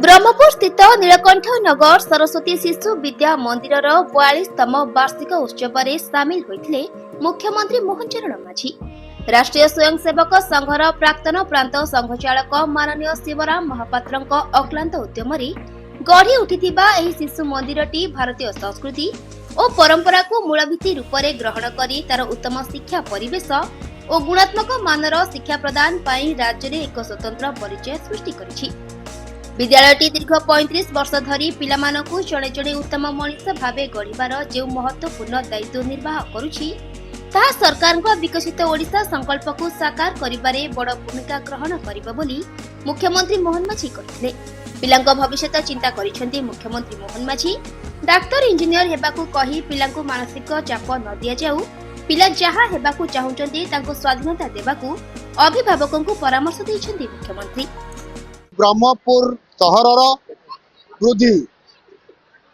ब्रह्मपुर स्थित नीलकंठ नगर सरस्वती शिशु विद्या मंदिर 42तम वार्षिक उत्सव में सामिल होते मुख्यमंत्री मोहन चरण माझी। राष्ट्रीय स्वयंसेवक संघर प्राक्तन प्रांत संघचालक माननीय शिवराम महापात्र अक्लांत उद्यम गढ़ी उठिथिबा एही शिशु मंदिरटी भारतीय संस्कृति और परंपरा को मूलभित्ति रूप में ग्रहण करी तार उत्तम शिक्षा परिवेश और गुणात्मक मानर शिक्षा प्रदान पाई राज्य में एक स्वतंत्र परिचय सृष्टि करिछि। विद्यालयटी दीर्घ 35 वर्ष धरी पिलामानकु जड़े जड़े उत्तम मनीष भावे गढ़िबार जो महत्वपूर्ण दायित्व निर्वाह करुछि ताहा सरकारक विकसित ओडिशा संकल्प को साकार करिबारे बड़ भूमिका ग्रहण करिबा बोली मुख्यमंत्री मोहन माझी कहिथिले। पिलांक भविष्यत चिंता करिसेंती मुख्यमंत्री मोहन माझी। डाक्टर इंजीनियर हेबाकु कही पिलांकु मानसिक चाप न दिया जाऊ, पिला जहा हेबाकु चाहुचंती तांको स्वाधीनता देबाकु अभिभावकंकु परामर्श दैछंती मुख्यमंत्री। ब्रह्मपुर सहर वृद्धि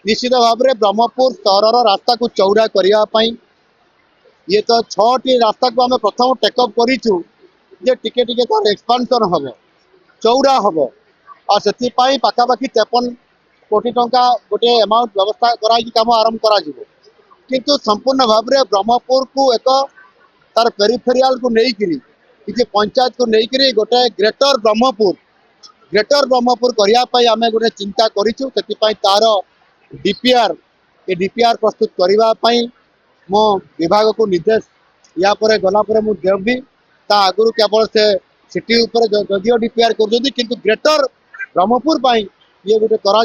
निश्चित भाव में ब्रह्मपुर सहर रास्ता को चौड़ा करने ये तो 6टी रास्ता को आम प्रथम टेकअप करूँ टिके टिके तार एक्सपांशन हम चौड़ा हम और से पाखापाखि 53 कोटी टंका गोटे अमाउंट व्यवस्था कराई काम आरंभ किंतु संपूर्ण भाव में ब्रह्मपुर को एक तार पेरिफेरियाल को लेकिन किसी पंचायत को लेकिन गोटे ग्रेटर ब्रह्मपुर करने आम गोटे चिंता करूँ तार डीपीआर प्रस्तुत करने मो विभाग को निर्देश या पर गला मुझे देवी ता आगु केवल से सिटी उपर जदिव डीपीआर कर ग्रेटर ब्रह्मपुर ये गोटे कर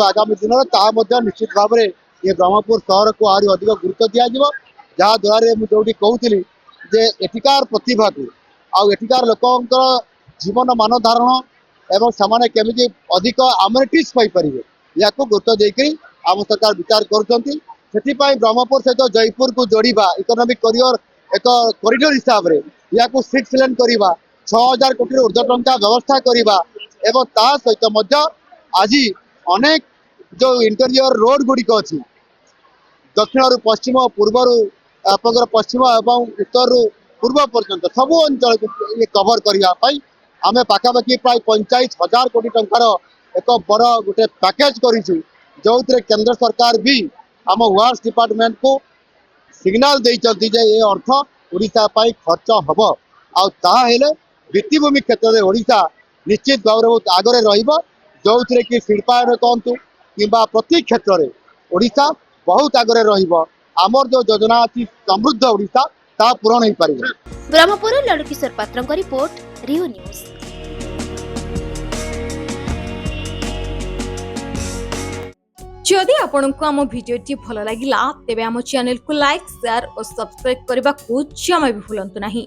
आगामी दिन में निश्चित भाव में ये ब्रह्मपुर सहर को आहरी अधिक गुरुत्व दिज्व जहाद्वारा मुझे कहती जे एठिकार प्रतिभा को आठिकार लोक जीवन मान धारण एवं सामान्य केमी अधिक आमनिटीज पाइपर या गुरुत्व देकर आम सरकार विचार कर ब्रह्मपुर सहित जयपुर को जोड़ा इकोनॉमिक करियर एक कॉरिडोर हिसाब से या 6 लेन करवा 6000 कोटी ऊर्ध्व टंका व्यवस्था करवा एवं ता सहित आज अनेक जो इंटीरियर रोड गुड़िक अच्छी दक्षिण रु पश्चिम पूर्वर पश्चिम एवं उत्तर रु पूर्व पर्यंत सबू अंचल को ये कवर करने आम पाखापाखि प्राय 45,000 कोटी टंकार एक बड़ गोटे पैकेज करूँ जो केंद्र सरकार भी आम वार्स डिपार्टमेंट को सिग्नाल देते ये अर्थ ओडिशा खर्च हम आले भित्तिभूमि क्षेत्र में ओडिशा निश्चित भाव में बहुत आगे रो कि शिल्पायन कहतु कि प्रति क्षेत्र में ओडिशा बहुत आगे रमर जो योजना अच्छी समृद्ध ओडिशा ता पूरण हो पार। ब्रह्मपुर लड़किशोर पात्र रिपोर्ट रियो न्यूज। जदि आपंक आम भिडी भल लगा तेब आम चैनल को लाइक शेयर और सब्सक्राइब करने को जमा भी भूलु नहीं।